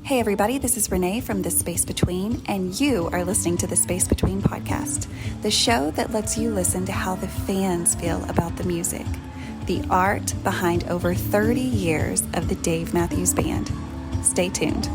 Hey everybody, this is Renee from The Space Between, and you are listening to The Space Between podcast, the show that lets you listen to how the fans feel about the music, the art behind over 30 years of the Dave Matthews Band. Stay tuned.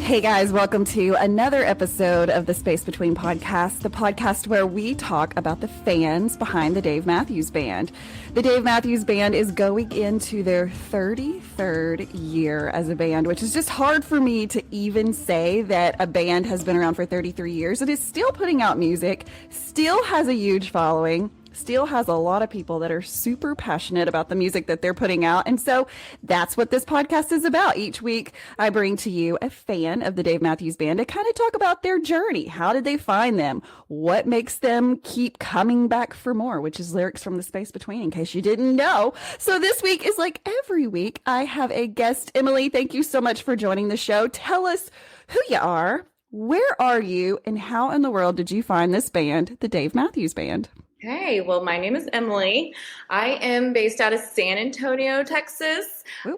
Hey guys, welcome to another episode of the Space Between podcast, the podcast where we talk about the fans behind the Dave Matthews Band. The Dave Matthews Band is going into their 33rd year as a band, which is just hard for me to even say that a band has been around for 33 years. It is still putting out music, still has a huge following, still has a lot of people that are super passionate about the music that they're putting out. And so that's what this podcast is about. Each week, I bring to you a fan of the Dave Matthews Band to kind of talk about their journey. How did they find them? What makes them keep coming back for more, which is lyrics from The Space Between, in case you didn't know. So this week is like every week. I have a guest. Emily, thank you so much for joining the show. Tell us who you are, where are you, and how in the world did you find this band, the Dave Matthews Band? Hey, well, my name is Emily. I am based out of San Antonio, Texas. Woo-hoo.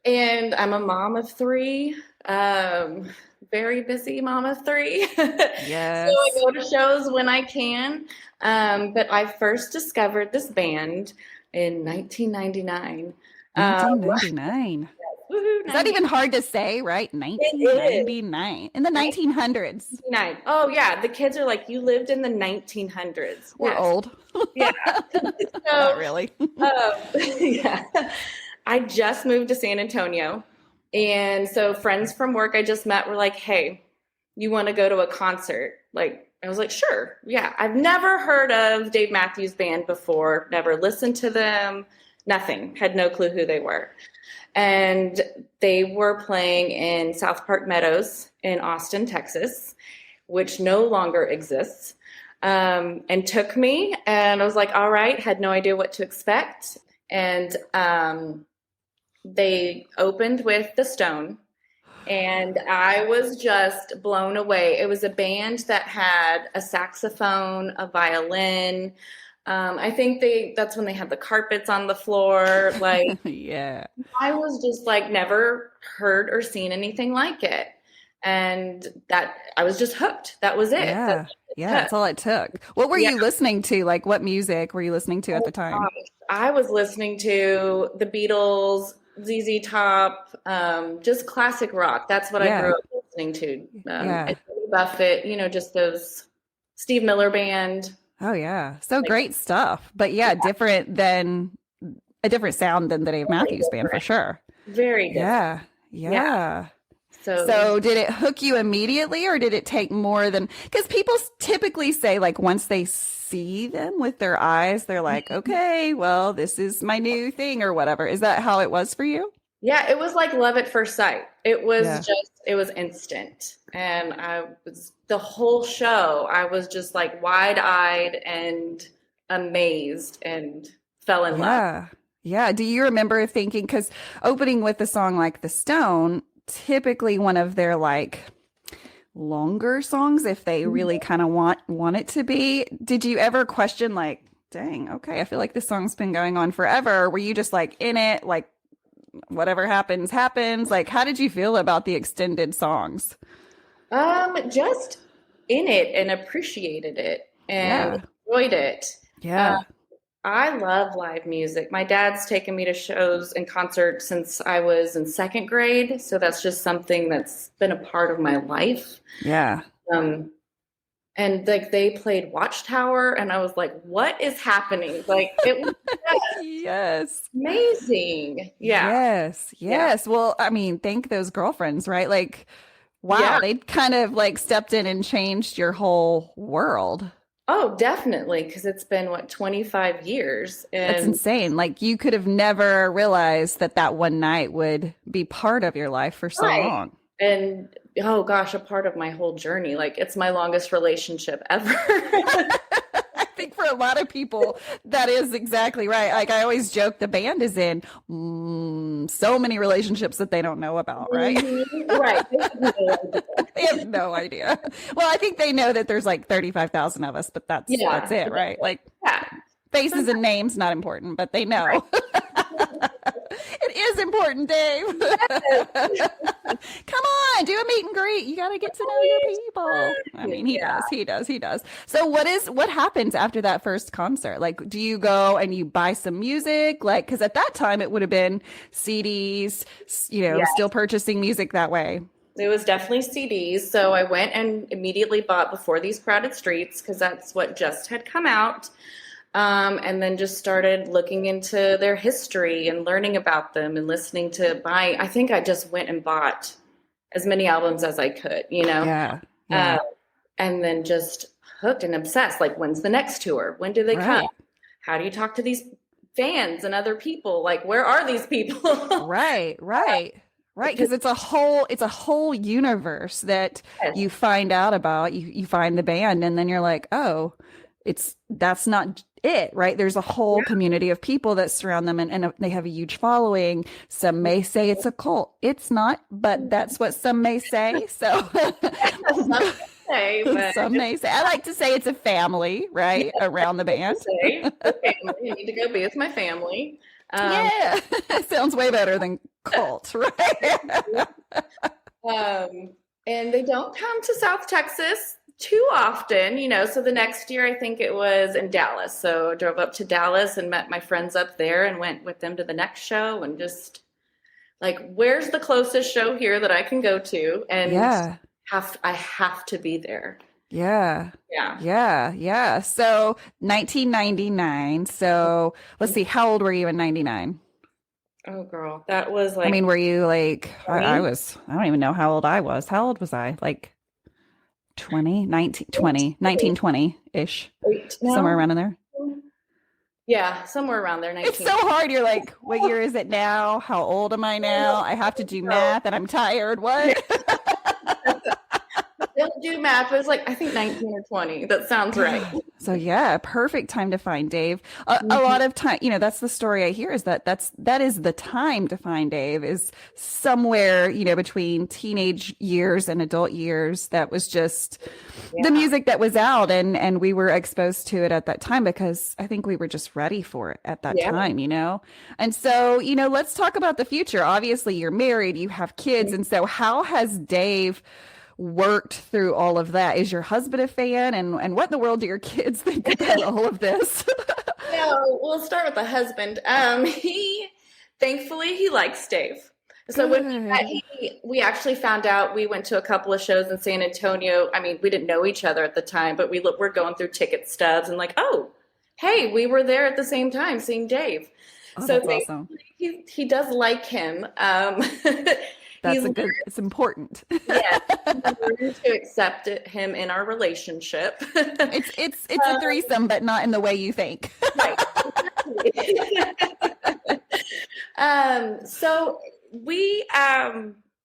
And I'm a mom of three. Very busy mom of three. Yes. So I go to shows when I can. But I first discovered this band in 1999. 1999. Is that even hard to say, right? 1999. In the 1900s. Oh, yeah. The kids are like, you lived in the 1900s. We're old. Yeah. Not really. Yeah. I just moved to San Antonio. And so friends from work I just met were like, hey, you want to go to a concert? Like, I was like, sure. Yeah. I've never heard of Dave Matthews Band before, never listened to them, nothing, had no clue who they were. And they were playing in South Park Meadows in Austin, Texas, which no longer exists, and took me. And I was like, all right, had no idea what to expect. And they opened with The Stone, and I was just blown away. It was a band that had a saxophone, a violin. I think that's when they had the carpets on the floor. Like, yeah, I was just like, never heard or seen anything like it. And that I was just hooked. That was it. Yeah. That's all it took. What were you listening to? Like, what music were you listening to at the time? I was listening to the Beatles, ZZ Top, just classic rock. That's what I grew up listening to. Buffett, just those Steve Miller Band. Oh, yeah. So great stuff. But different than a different sound than the Dave Matthews Band for sure. Very different. Yeah. So did it hook you immediately, or did it take more than, because people typically say, like, once they see them with their eyes, they're like, okay, well, this is my new thing or whatever. Is that how it was for you? Yeah, it was like love at first sight. It was it was instant. And the whole show, I was just like wide-eyed and amazed and fell in love. Yeah. Do you remember thinking, because opening with a song like The Stone, typically one of their like longer songs, if they really kind of want it to be, did you ever question like, dang, okay, I feel like this song's been going on forever? Or were you just like in it, like whatever happens? Like, how did you feel about the extended songs? Just in it and appreciated it and enjoyed it. Yeah. I love live music. My dad's taken me to shows and concerts since I was in second grade. So that's just something that's been a part of my life. Yeah. And like they played Watchtower and I was like, what is happening? Like it was amazing. Yeah. Yes. Well, I mean, thank those girlfriends, right? Like, wow, they kind of like stepped in and changed your whole world. Oh, definitely. Because it's been 25 years. And that's insane. Like you could have never realized that one night would be part of your life for so long. And oh gosh, a part of my whole journey. Like it's my longest relationship ever. I think for a lot of people, that is exactly right. Like I always joke, the band is in so many relationships that they don't know about, right? Mm-hmm. Right. They have no idea. Well, I think they know that there's like 35,000 of us, but that's it, right? Like, Faces and names not important, but they know. It is important, Dave. Come on, do a meet and greet. You got to get to know your people. I mean, he does. So what happens after that first concert? Like, do you go and you buy some music? Like, because at that time it would have been CDs, still purchasing music that way. It was definitely CDs. So I went and immediately bought Before These Crowded Streets, because that's what just had come out. And then just started looking into their history and learning about them and listening to I think I just went and bought as many albums as I could, Yeah. And then just hooked and obsessed. Like, when's the next tour? When do they come? How do you talk to these fans and other people? Like, where are these people? Right. Because it's a whole universe that you find out about. You find the band, and then you're like, oh, that's not it, right? There's a whole community of people that surround them, and they have a huge following. Some may say it's a cult. It's not, but that's what some may say. So some may say. I like to say it's a family, right, around the band. I need to go be with my family. Sounds way better than cult, right? And they don't come to South Texas too often, so the next year I think it was in Dallas. So I drove up to Dallas and met my friends up there and went with them to the next show, and just like, where's the closest show here that I can go to? And I have to be there. Yeah. So 1999. So let's see, how old were you in 99? Oh girl, that was like, I mean, were you like, I don't even know how old I was. How old was I? Like 19, 20-ish, somewhere around in there. Yeah, somewhere around there. 19. It's so hard. You're like, what year is it now? How old am I now? I have to do math and I'm tired. What? Don't do math. It was like, I think 19 or 20. That sounds right. So yeah, perfect time to find Dave. A lot of time, that's the story I hear, is that is the time to find Dave, is somewhere, between teenage years and adult years. That was just the music that was out, and we were exposed to it at that time because I think we were just ready for it at that time, And so, let's talk about the future. Obviously, you're married, you have kids. And so how has Dave worked through all of that? Is your husband a fan, and what in the world do your kids think about all of this? We'll start with the husband. Thankfully he likes Dave. So we actually found out, we went to a couple of shows in San Antonio. I mean, we didn't know each other at the time, but we're going through ticket stubs and like, oh, hey, we were there at the same time seeing Dave. So that's awesome. He does like him. It's important. Yes, learned to accept him in our relationship. It's a threesome, but not in the way you think. Right. So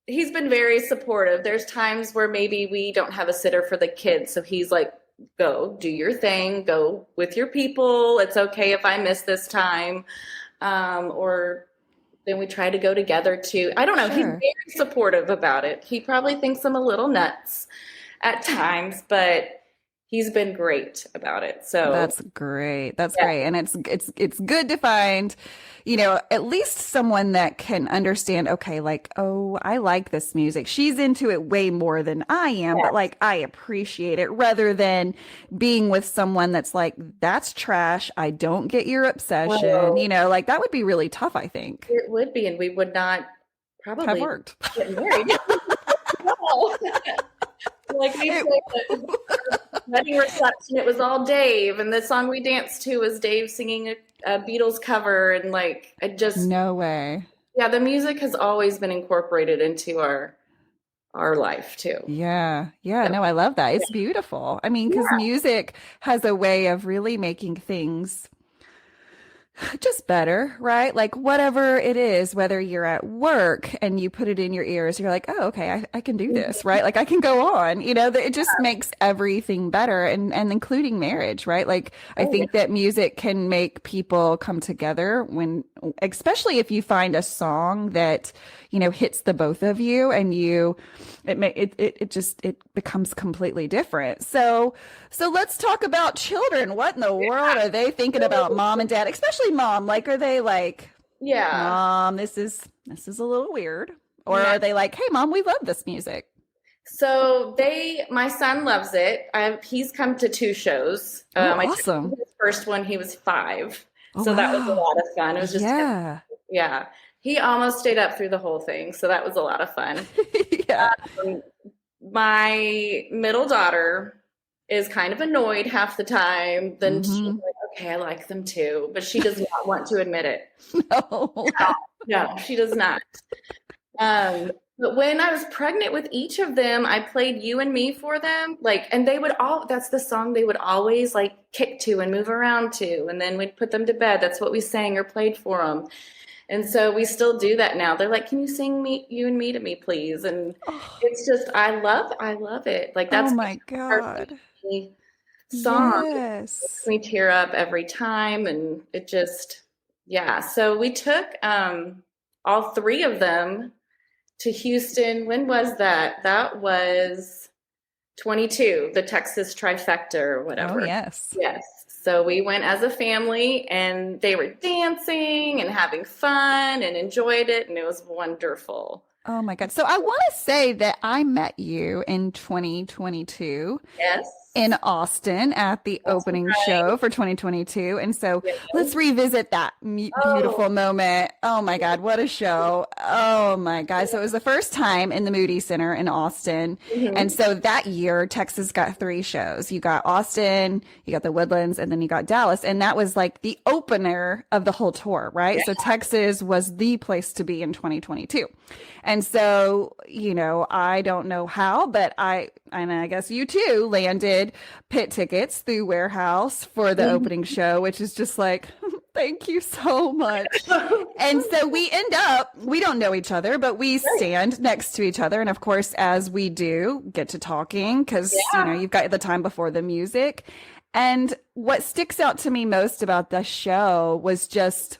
he's been very supportive. There's times where maybe we don't have a sitter for the kids, so he's like, go do your thing, go with your people. It's okay if I miss this time, or then we try to go together too. I don't know. Sure. He's very supportive about it. He probably thinks I'm a little nuts at times, but he's been great about it. So that's great. That's great. And it's good to find, at least someone that can understand, okay, like, oh, I like this music. She's into it way more than I am, but like, I appreciate it, rather than being with someone that's like, that's trash. I don't get your obsession. Like, that would be really tough, I think. It would be, and we would not probably have worked. Get married. Like we said, wedding reception, it was all Dave, and the song we danced to was Dave singing a Beatles cover, and like, no way. Yeah, the music has always been incorporated into our life too. Yeah. No, I love that. It's beautiful. I mean, because music has a way of really making things just better, right? Like, whatever it is, whether you're at work and you put it in your ears, you're like, oh, okay, I can do this, right? Like, I can go on, it just makes everything better, and including marriage, right? Like, I think that music can make people come together especially if you find a song that, hits the both of you, and it becomes completely different. So let's talk about children. What in the world are they thinking about mom and dad, especially mom? Like, are they like, Yeah. Mom, this is a little weird? Or Yeah. are they like, hey, Mom, we love this music? So my son loves it. He's come to 2 shows. Oh, I took him awesome. to his first one. He was 5. Oh, So that was a wow. lot of fun. It was just, Yeah. yeah. He almost stayed up through the whole thing. So that was a lot of fun. Yeah. My middle daughter is kind of annoyed half the time. Then she's Hmm. like, okay, I like them too. But she does not want to admit it. No. No, she does not. But when I was pregnant with each of them, I played You and Me for them. Like, and that's the song they would always like kick to and move around to. And then we'd put them to bed. That's what we sang or played for them. And so we still do that now. They're like, can you sing You and Me to me, please? And Oh, it's just, I love it. Like, oh that's my our God. song. It makes Yes. me tear up every time. And it just, yeah. So we took all 3 of them to Houston. When was that? That was 22, the Texas trifecta or Oh, whatever. yes. Yes. So we went as a family, and they were dancing and having fun and enjoyed it, and it was wonderful. Oh my God. So I want to say that I met you in 2022 Yes. in Austin at the That's opening right. show for 2022. And so Yeah. let's revisit that beautiful Oh, moment. Oh my God, what a show. Oh my God. So it was the first time in the Moody Center in Austin. And mhm. so that year, Texas got 3 shows. You got Austin, you got the Woodlands, and then you got Dallas. And that was like the opener of the whole tour, right? Yeah. So Texas was the place to be in 2022. And so, I don't know how, but and I guess you too landed pit tickets through Warehouse for the opening show, which is just like, thank you so much. And so we don't know each other, but we stand next to each other. And of course, as we do, get to talking because, Yeah. you've got the time before the music. And what sticks out to me most about the show was just,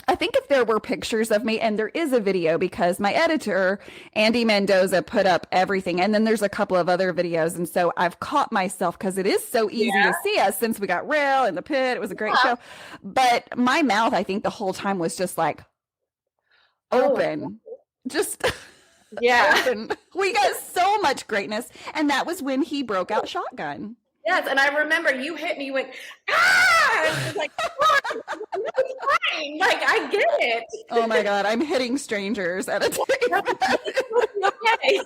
I think if there were pictures of me, and there is a video because my editor, Andy Mendoza, put up everything. And then there's a couple of other videos. And so I've caught myself because it is so easy Yeah. to see us since we got Rail in the pit. It was a great show. But my mouth, I think the whole time was just like Oh, open, just yeah. open. We got so much greatness. And that was when he broke out Shotgun. Yes. And I remember you hit me, you went, ah! And I was like, no, it's fine. Like, I get it. Oh my God, I'm hitting strangers at a table. Okay.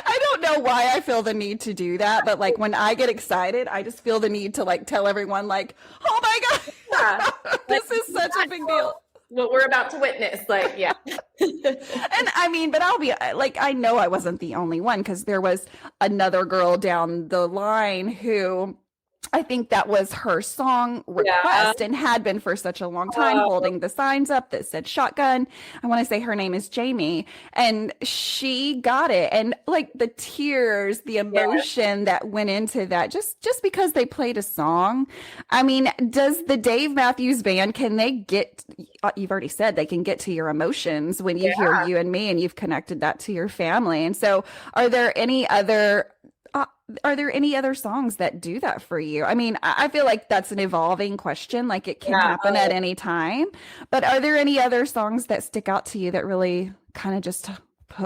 I don't know why I feel the need to do that, but like when I get excited, I just feel the need to like tell everyone like, oh my God, Yeah. this is such a big deal. What we're about to witness. Like, yeah. And I mean, but I'll be like, I know I wasn't the only one because there was another girl down the line who I think that was her song request and had been for such a long time, holding the signs up that said Shotgun. I want to say her name is Jamie, and she got it. And like the tears, the emotion that went into that, just because they played a song. I mean, does the Dave Matthews Band, can they get, you've already said they can get to your emotions when you hear You and Me, and you've connected that to your family. And so are there any other songs that do that for you? I mean, I feel like that's an evolving question. Like it can happen at any time. But are there any other songs that stick out to you that really kind of just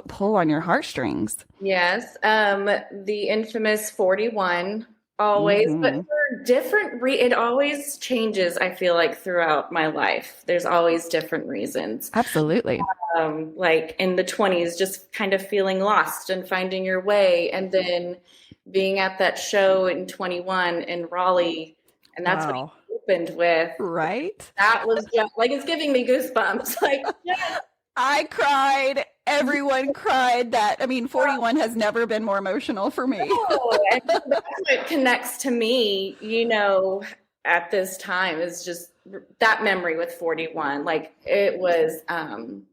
pull on your heartstrings? Yes. The infamous 41 always, but for different it always changes, I feel like, throughout my life. There's always different reasons. Absolutely. Like in the 20s, just kind of feeling lost and finding your way. And then being at that show in 21 in Raleigh, and that's what he opened with. Right? That was just like, it's giving me goosebumps. Like, yes. I cried. Everyone cried. That, I mean, 41 has never been more emotional for me. And that's what connects to me, at this time, is just that memory with 41. Like it was,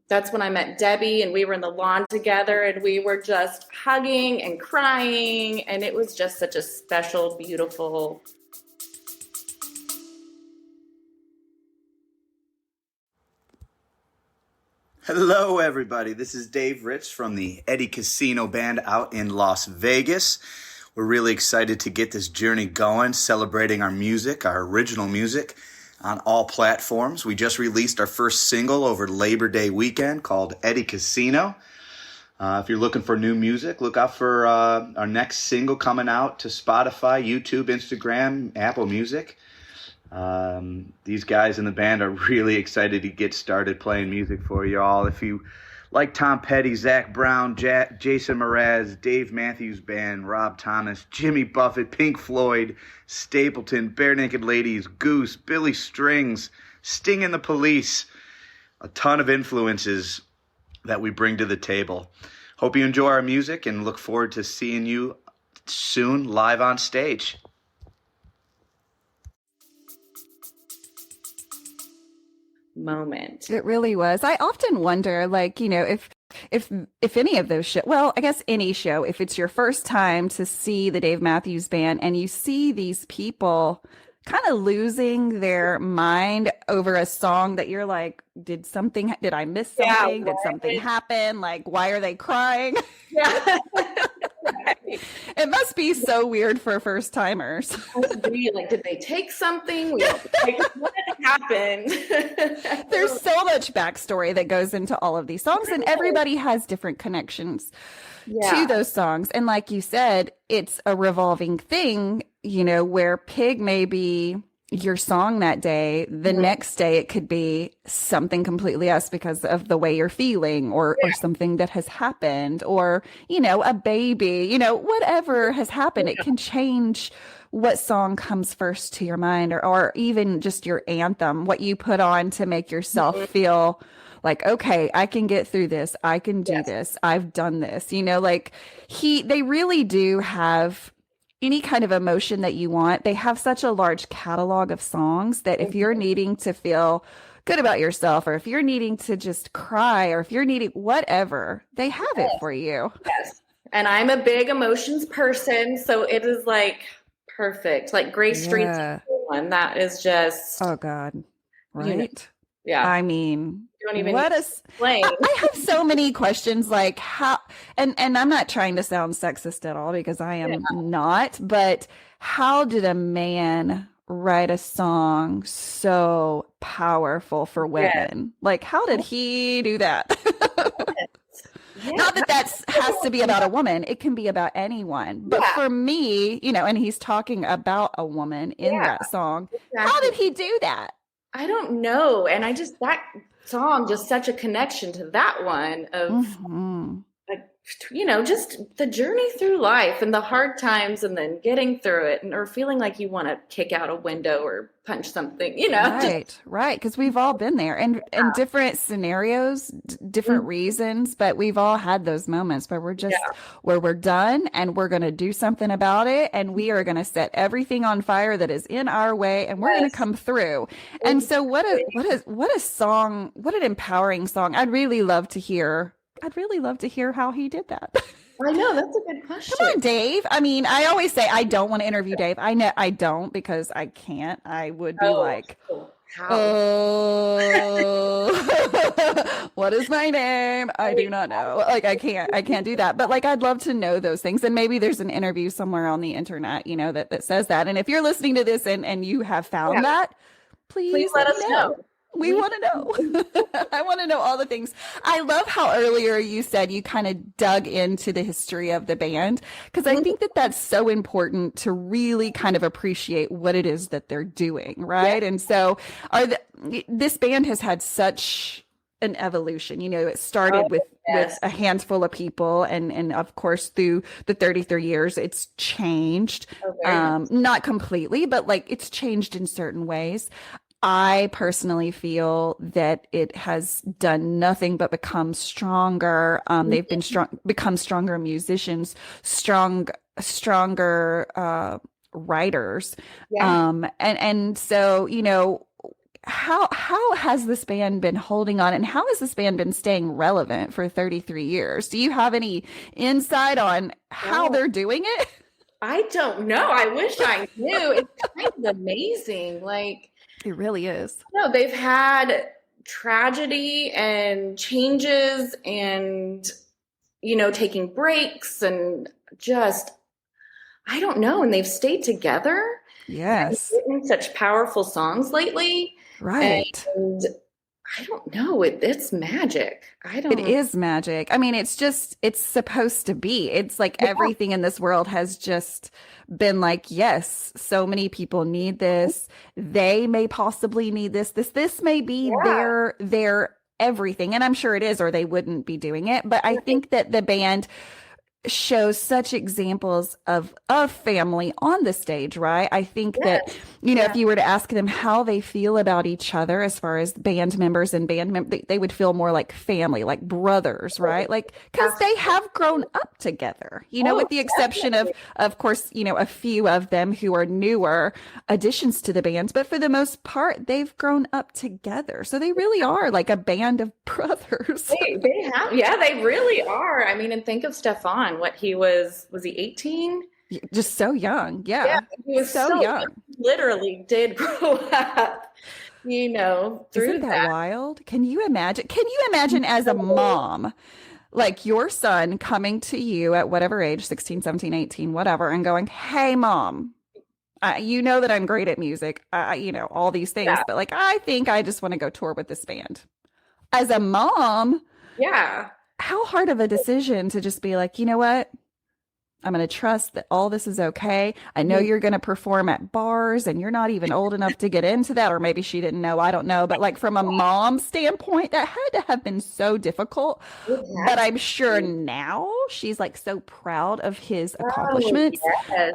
that's when I met Debbie, and we were in the lawn together, and we were just hugging and crying. And it was just such a special, beautiful. Hello, everybody. This is Dave Rich from the Eddie Casino Band out in Las Vegas. We're really excited to get this journey going, celebrating our music, our original music, on all platforms. We just released our first single over Labor Day weekend called Eddie Casino. If you're looking for new music, look out for our next single coming out to Spotify, YouTube, Instagram, Apple Music. These guys in the band are really excited to get started playing music for you all. If you like Tom Petty, Zach Brown, Jason Mraz, Dave Matthews Band, Rob Thomas, Jimmy Buffett, Pink Floyd, Stapleton, Bare Naked Ladies, Goose, Billy Strings, Sting and the Police, a ton of influences that we bring to the table. Hope you enjoy our music and look forward to seeing you soon live on stage. Moment. It really was. I often wonder, like, if any of those I guess any show, if it's your first time to see the Dave Matthews Band and you see these people kind of losing their mind over a song that you're like, did I miss something? Did something happen? Like, why are they crying? Yeah. It must be so weird for first timers. Like, did they take something? Like, what happened? There's so much backstory that goes into all of these songs, and everybody has different connections to those songs. And like you said, it's a revolving thing, where Pig may be your song that day. The next day it could be something completely else because of the way you're feeling or something that has happened or, a baby, whatever has happened. It can change what song comes first to your mind or even just your anthem, what you put on to make yourself feel like, okay, I can get through this. I can do this. I've done this, they really do have any kind of emotion that you want. They have such a large catalog of songs that if you're needing to feel good about yourself, or if you're needing to just cry, or if you're needing whatever, they have it for you. Yes. And I'm a big emotions person. So it is like perfect. Like Gray Street's one. That is just. Oh God. Right. Yeah. I mean, you don't even what explain. I have so many questions, like how, and I'm not trying to sound sexist at all because I am not, but how did a man write a song so powerful for women? Like, how did he do that? Not that has to be about a woman. It can be about anyone. But for me, and he's talking about a woman in that song. Exactly. How did he do that? I don't know. And that song, just such a connection to that one of, just the journey through life and the hard times and then getting through it or feeling like you want to kick out a window or punch something, Right. Because we've all been there and different scenarios, different reasons, but we've all had those moments where we're just, where we're done and we're going to do something about it. And we are going to set everything on fire that is in our way and we're going to come through. And so what a song, what an empowering song. I'd really love to hear how he did that. I know, that's a good question. Come on, Dave. I mean, I always say I don't want to interview Dave. I know I don't because I can't. I would be what is my name? I do not know. Like, I can't do that. But like, I'd love to know those things. And maybe there's an interview somewhere on the internet, that says that. And if you're listening to this and you have found that, please let us know. We want to know. I want to know all the things. I love how earlier you said you kind of dug into the history of the band, because I think that that's so important to really kind of appreciate what it is that they're doing, right? Yeah. And so this band has had such an evolution. It started with a handful of people, and of course through the 33 years it's changed. Not completely, but like it's changed in certain ways. I personally feel that it has done nothing but become stronger. They've become stronger musicians, stronger writers. Yeah. And so, how has this band been holding on, and how has this band been staying relevant for 33 years? Do you have any insight on how they're doing it? I don't know. I wish I knew. It's kind of amazing. Like, it really is. No, they've had tragedy and changes and, taking breaks and just, I don't know. And they've stayed together. Yes. And written such powerful songs lately. Right. And I don't know. It's magic. It is magic. I mean, it's supposed to be. It's like everything in this world has just been like, yes, so many people need this. They may possibly need this. This may be their everything. And I'm sure it is, or they wouldn't be doing it. But I think that the band shows such examples of family on the stage, right? I think that, if you were to ask them how they feel about each other as far as band members and they would feel more like family, like brothers, right? Like, because they have grown up together, with the exception of course, a few of them who are newer additions to the bands, but for the most part, they've grown up together. So they really are like a band of brothers. They have, they really are. I mean, and think of Stefan. What he was he 18? Just so young. Yeah, he was so young. Literally did grow up, through Isn't that wild? Can you imagine as a mom, like your son coming to you at whatever age, 16, 17, 18, whatever, and going, hey, mom, you know that I'm great at music, all these things, but like, I think I just want to go tour with this band. As a mom, how hard of a decision to just be like, you know what? I'm going to trust that all this is okay. I know you're going to perform at bars and you're not even old enough to get into that. Or maybe she didn't know. I don't know. But like from a mom standpoint, that had to have been so difficult. But I'm sure now she's like so proud of his accomplishments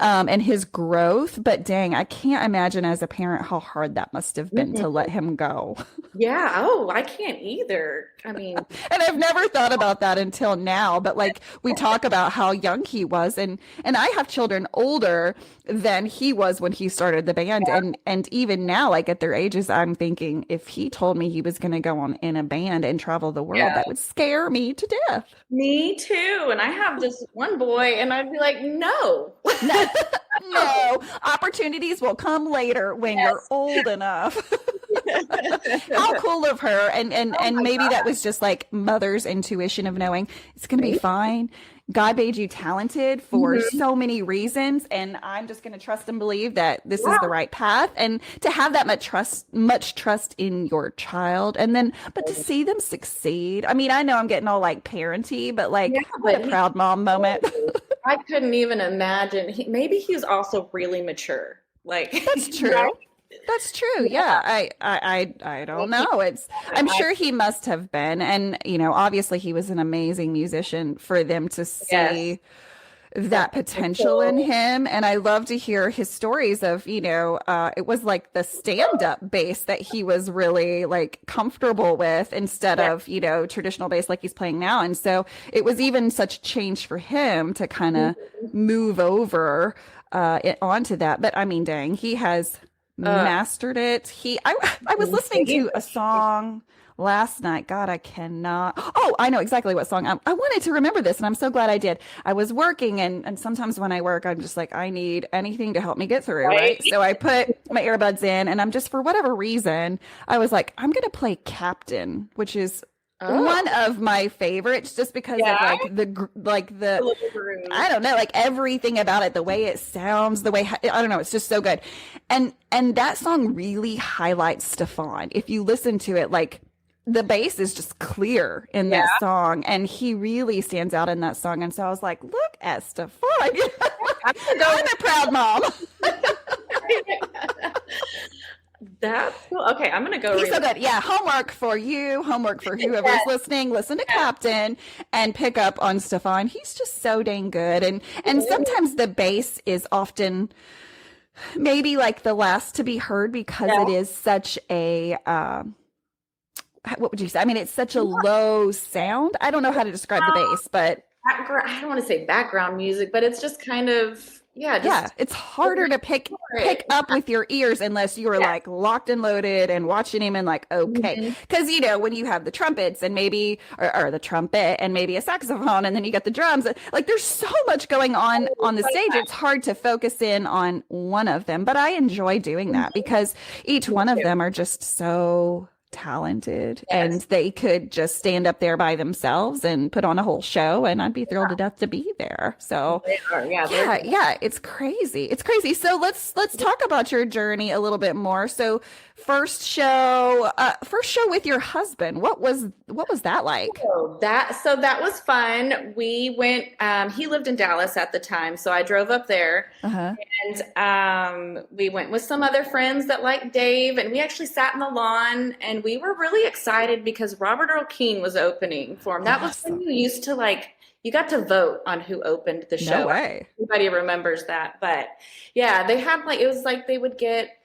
and his growth. But dang, I can't imagine as a parent how hard that must have been to let him go. Yeah. Oh, I can't either. I mean, and I've never thought about that until now. But like we talk about how young he was. And I have children older than he was when he started the band. And even now, like at their ages, I'm thinking if he told me he was going to go on in a band and travel the world, that would scare me to death. Me too. And I have just one boy and I'd be like, no. No, opportunities will come later when you're old enough. How cool of her. And maybe that was just like mother's intuition of knowing it's going to be fine. God made you talented for so many reasons. And I'm just going to trust and believe that this is the right path. And to have that much trust in your child. And then, but to see them succeed. I mean, I know I'm getting all like parenty, but like what a proud mom moment. I couldn't even imagine. Maybe he was also really mature. Like that's true. That's true. Yeah. I don't know. I'm sure he must have been. And, obviously he was an amazing musician for them to see that potential in him. And I love to hear his stories of, it was like the stand-up bass that he was really like comfortable with instead of, traditional bass like he's playing now. And so it was even such change for him to kind of move over onto that. But I mean, dang, he has mastered it. I was listening to a song last night. God, I cannot. Oh, I know exactly what song. I wanted to remember this, and I'm so glad I did. I was working, and sometimes when I work, I'm just like, I need anything to help me get through, right? So I put my earbuds in, and I'm just, for whatever reason, I was like, I'm going to play Captain, which is one of my favorites, just because of the I don't know, like everything about it, the way it sounds, the way, I don't know, it's just so good. And that song really highlights Stefan. If you listen to it, like the bass is just clear in that song, and he really stands out in that song. And so I was like, look at Stefan. I'm a proud mom. That's cool. Okay, I'm gonna go. He's so good. Yeah, homework for you, homework for whoever's listening. Listen to Captain and pick up on Stefan. He's just so dang good. And sometimes the bass is often maybe like the last to be heard because it is such a what would you say? I mean, it's such a low sound. I don't know how to describe the bass, but I don't want to say background music, but it's just kind of it's harder to pick up with your ears unless you are like locked and loaded and watching him and like, okay. Because, when you have the trumpets and maybe, or the trumpet and maybe a saxophone, and then you got the drums, like there's so much going on the stage. It's hard to focus in on one of them, but I enjoy doing that because each one of them are just so talented, Yes. and they could just stand up there by themselves and put on a whole show, and I'd be thrilled to death to be there. So They are, yeah, it's crazy. It's crazy. So let's talk about your journey a little bit more. So first show with your husband. What was that like? So that was fun. We went, he lived in Dallas at the time, so I drove up there. Uh-huh. And we went with some other friends that liked Dave, and we actually sat in the lawn, and we were really excited because Robert Earl Keen was opening for him. That was when you used to you got to vote on who opened the show. No way. Everybody remembers that. But yeah, they had it was like they would get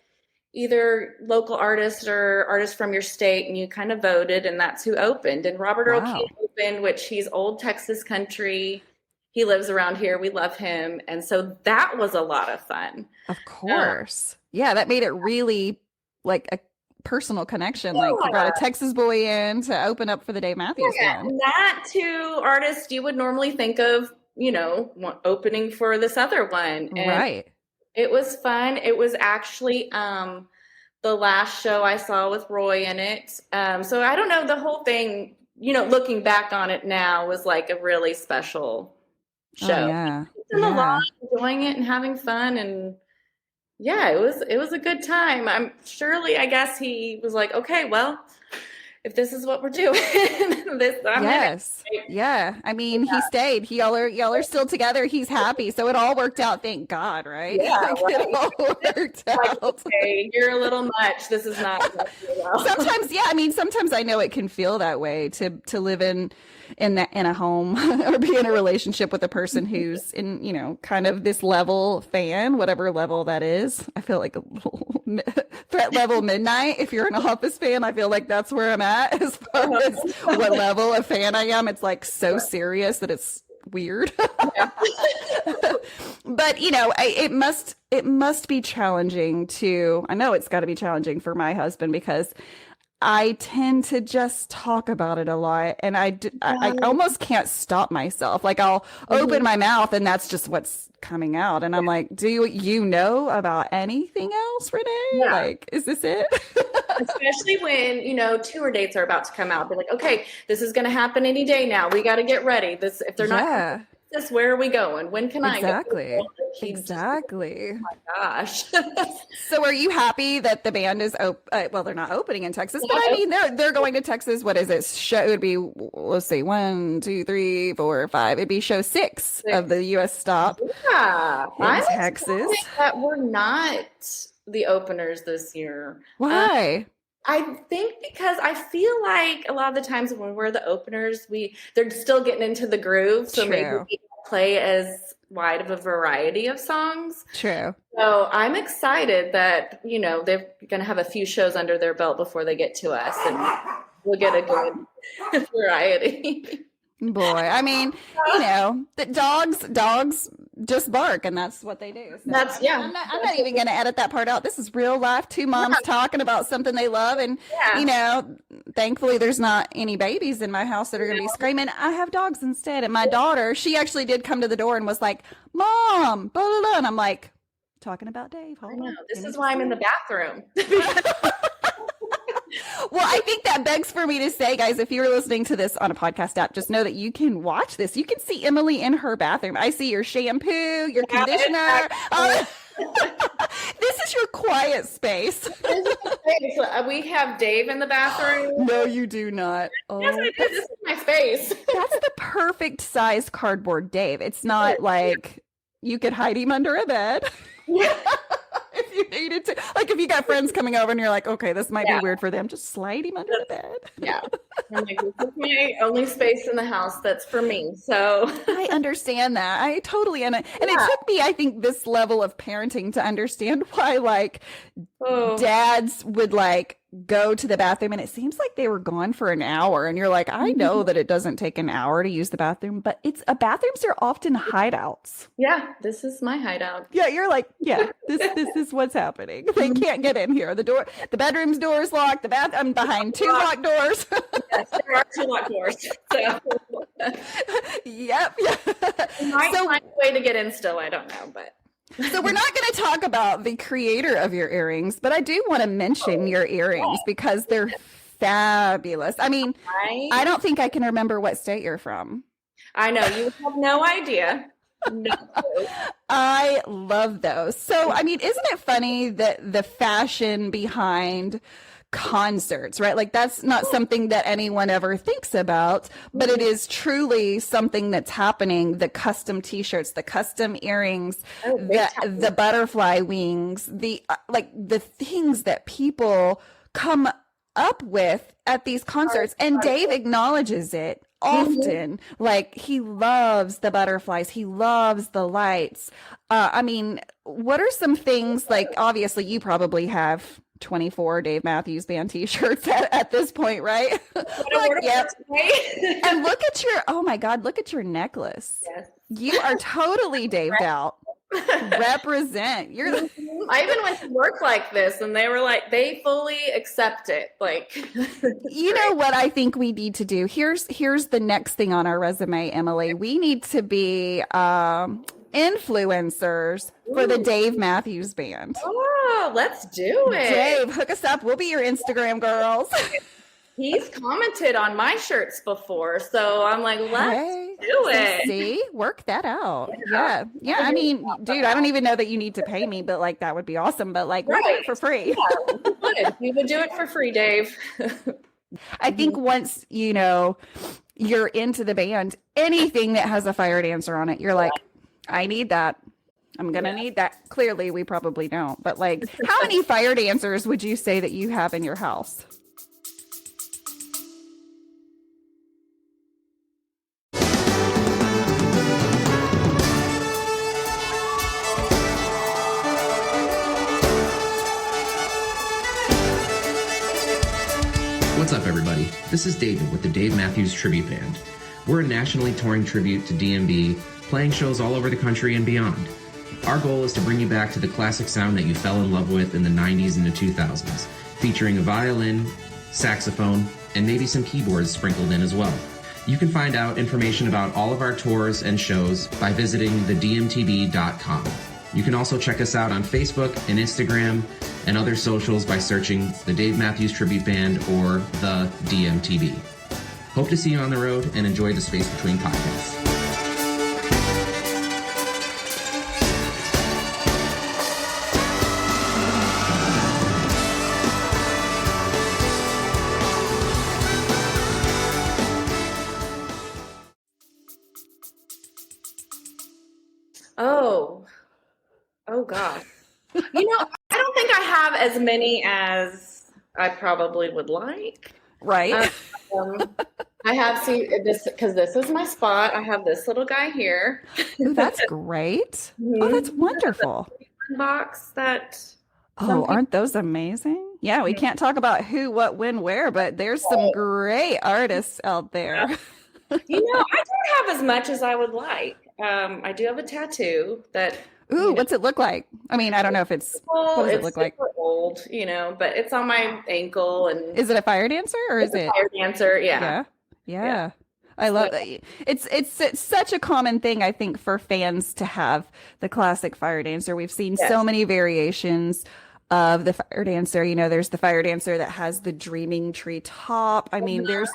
either local artists or artists from your state, and you kind of voted, and that's who opened. And Robert Earl Keen opened, which he's old Texas country. He lives around here. We love him. And so that was a lot of fun. Of course. Yeah, that made it really like a personal connection. Like you brought a Texas boy in to open up for the Dave Matthews Band. Not two artists you would normally think of, opening for this other one. And right. It was fun. It was actually the last show I saw with Roy in it. So I don't know, the whole thing, looking back on it now was like a really special show. Oh, yeah. A lot, enjoying it and having fun, and yeah, it was a good time. I guess he was like, okay, well, if this is what we're doing, yeah. I mean, he stayed. Y'all are still together. He's happy, so it all worked out. Thank God, right? Yeah, it all worked out. Okay, you're a little much. This is not. Sometimes, yeah. I mean, sometimes I know it can feel that way to live in a home or be in a relationship with a person who's in kind of this level fan, whatever level that is. I feel like a little threat level midnight. If you're an Office fan, I feel like that's where I'm at as far as what level of fan I am. It's like so serious that it's weird. But it must be challenging I know it's got to be challenging for my husband, because I tend to just talk about it a lot, and I almost can't stop myself. Like I'll open my mouth and that's just what's coming out. And I'm like, do you know about anything else, Renee? Yeah. Like, is this it? Especially when, tour dates are about to come out. They're like, okay, this is going to happen any day now. We got to get ready. If they're not this, where are we going? When can I go? Exactly. Oh my gosh. So are you happy that the band is well, they're not opening in Texas, but I mean they're going to Texas. What is it? Show, it would be, let's see, 1, 2, 3, 4, 5. It'd be show 6 of the US stop. Yeah. In Texas. That we're not the openers this year. Why? I think because I feel like a lot of the times when we're the openers, they're still getting into the groove. So maybe we don't play as wide of a variety of songs. True. So I'm excited that, they're going to have a few shows under their belt before they get to us, and we'll get a good variety. Boy, I mean, the dogs just bark, and that's what they do. So I'm not even going to edit that part out. This is real life. Two moms talking about something they love, and thankfully there's not any babies in my house that are going to be screaming. I have dogs instead. And my daughter, she actually did come to the door and was like, "Mom, blah blah blah," and I'm like, talking about Dave. Hold on. This is why I'm in the bathroom. Well, I think that begs for me to say, guys, if you're listening to this on a podcast app, just know that you can watch this. You can see Emily in her bathroom. I see your shampoo, your conditioner. This is your quiet space. We have Dave in the bathroom. No, you do not. Yes, I do. This is my space. That's the perfect size cardboard Dave. It's not like you could hide him under a bed. Yeah. If you needed to, like if you got friends coming over and you're like, okay, this might be weird for them, just slide him under the bed. Yeah. I'm like, this is my only space in the house that's for me. So I understand that. I totally, and it took me, I think, this level of parenting to understand why dads would go to the bathroom, and it seems like they were gone for an hour, and you're like, I know that it doesn't take an hour to use the bathroom, but bathrooms are often hideouts. Yeah, this is my hideout. Yeah, you're like, this is what's happening. They can't get in here. The bedroom's door is locked. I'm behind 2 locked doors. Yes, there are 2 locked doors. So. Yep. Might find a way to get in still. I don't know, but. So we're not going to talk about the creator of your earrings, but I do want to mention your earrings because they're fabulous. I mean, Right? I don't think I can remember what state you're from. I know you have no idea. No clue. I love those. So, I mean, isn't it funny that the fashion behind concerts, right? Like that's not something that anyone ever thinks about, but it is truly something that's happening. The custom t-shirts, the custom earrings, the butterfly wings, the like the things that people come up with at these concerts. And Dave acknowledges it often. Like he loves the butterflies. He loves the lights. I mean, what are some things like, obviously you probably have 24 Dave Matthews Band t-shirts at this point, right? Like, yep. And look at your, oh my God, look at your necklace. Yes. You are totally Daved out. Represent. You're I even went to work like this and they were like, they fully accept it. Like, you know what I think we need to do? Here's the next thing on our resume, Emily. We need to be influencers for the Dave Matthews Band. Oh, let's do it. Dave, hook us up. We'll be your Instagram girls. He's commented on my shirts before, so I'm like, let's do it. See, work that out. Yeah. I mean, dude, I don't even know that you need to pay me, but like that would be awesome. But like, we'll do it for free. Yeah, we would do it for free, Dave. I think once you're into the band, anything that has a fire dancer on it, you're like, I need that. I'm gonna need that. Clearly, we probably don't. But like, how many fire dancers would you say that you have in your house? What's up, everybody? This is David with the Dave Matthews Tribute Band. We're a nationally touring tribute to DMB, playing shows all over the country and beyond. Our goal is to bring you back to the classic sound that you fell in love with in the 90s and the 2000s, featuring a violin, saxophone, and maybe some keyboards sprinkled in as well. You can find out information about all of our tours and shows by visiting thedmtb.com. You can also check us out on Facebook and Instagram and other socials by searching the Dave Matthews Tribute Band or the DMTB. Hope to see you on the road and enjoy the Space Between podcast. Oh gosh. I don't think I have as many as I probably would like. Right. I have this because this is my spot. I have this little guy here. Ooh, that's great. Oh, that's wonderful. Box that. Oh, aren't those amazing? Yeah, we can't talk about who, what, when, where, but there's some great artists out there. I don't have as much as I would like. I do have a tattoo that. Ooh, what's it look like? I mean, I don't know if it's. What does it look like? Old, but it's on my ankle. And is it a fire dancer or is it? Fire dancer, yeah. Yeah. I love it. It's such a common thing, I think, for fans to have the classic fire dancer. We've seen so many variations of the fire dancer. There's the fire dancer that has the dreaming tree top. I mean, there's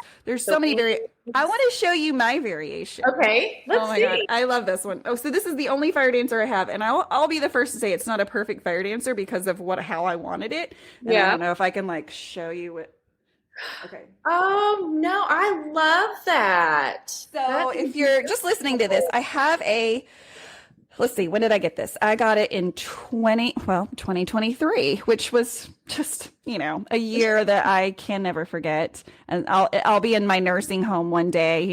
so many I want to show you my variation. Okay, let's see. God, I love this one. Oh, so this is the only fire dancer I have, and I'll be the first to say it's not a perfect fire dancer because of how I wanted it. And I don't know if I can show you it. Okay. Oh no, I love that. So if you're just listening to this, I have let's see, when did I get this? I got it in 2023, which was just, a year that I can never forget. And I'll be in my nursing home one day,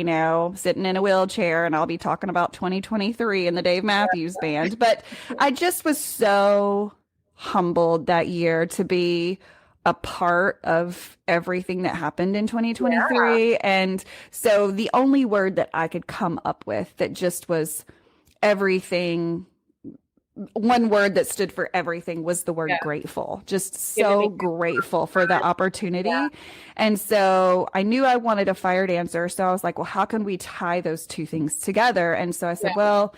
sitting in a wheelchair, and I'll be talking about 2023 and the Dave Matthews Band. But I just was so humbled that year to be a part of everything that happened in 2023. Yeah. And so the only word that I could come up with that just was everything, one word that stood for everything was the word grateful. Just so grateful for the opportunity. Yeah. And so I knew I wanted a fire dancer. So I was like, well, how can we tie those two things together? And so I said, well,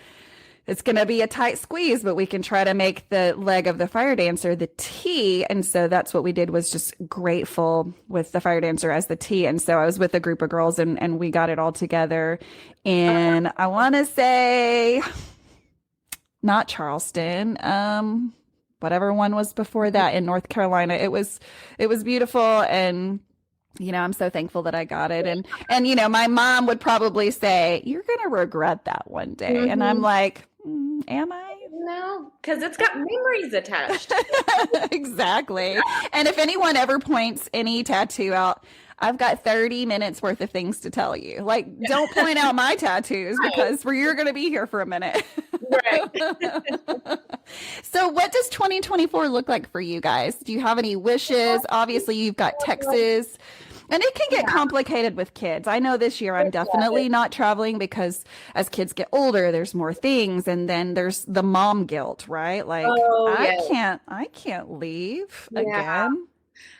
it's going to be a tight squeeze, but we can try to make the leg of the fire dancer the T. And so that's what we did, was just grateful with the fire dancer as the T. And so I was with a group of girls and we got it all together. And I want to say not Charleston, whatever one was before that, in North Carolina. It was beautiful. And I'm so thankful that I got it. And my mom would probably say, you're going to regret that one day. Mm-hmm. And I'm like, am I? No, because it's got memories attached. Exactly. And if anyone ever points any tattoo out, I've got 30 minutes worth of things to tell you. Like, don't point out my tattoos because you're going to be here for a minute. Right. So what does 2024 look like for you guys? Do you have any wishes? Obviously, you've got Texas. And it can get complicated with kids. I know this year I'm definitely not traveling because as kids get older, there's more things. And then there's the mom guilt, right? Like, I can't leave again.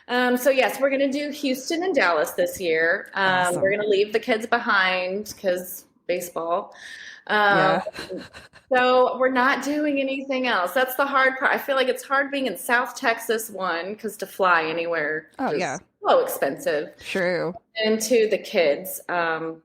So yes, we're going to do Houston and Dallas this year. Awesome. We're going to leave the kids behind because baseball. So we're not doing anything else. That's the hard part. I feel like it's hard being in South Texas, one, because to fly anywhere is so expensive. True. And two, the kids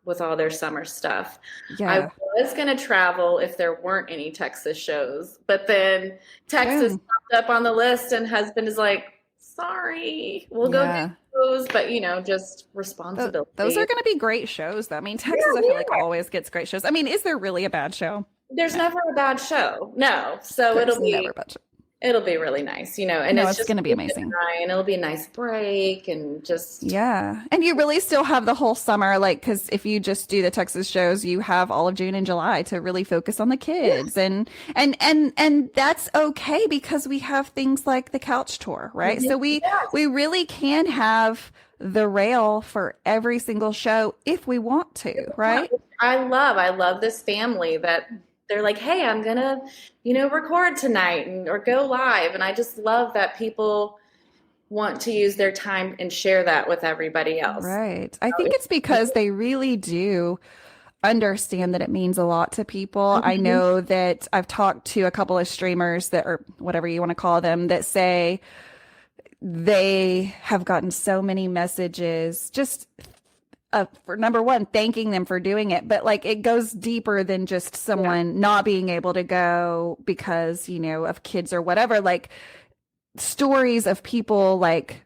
with all their summer stuff. Yeah. I was going to travel if there weren't any Texas shows, but then Texas popped up on the list and husband is like, sorry, we'll go do those, but just responsibility. Those are going to be great shows, though. I mean, Texas, I feel like always gets great shows. I mean, is there really a bad show? There's never a bad show. No. So it'll be really nice, and it's just going to be amazing. And it'll be a nice break and just. Yeah. And you really still have the whole summer, like, because if you just do the Texas shows, you have all of June and July to really focus on the kids. And that's okay because we have things like the couch tour, right? Mm-hmm. So we really can have the rail for every single show if we want to, right? I love this family that they're like, hey, I'm going to, record tonight or go live. And I just love that people want to use their time and share that with everybody else. Right. I think it's because they really do understand that it means a lot to people. Mm-hmm. I know that I've talked to a couple of streamers that, or whatever you want to call them, that say they have gotten so many messages just for number one, thanking them for doing it, but like it goes deeper than just someone not being able to go because, of kids or whatever, like stories of people like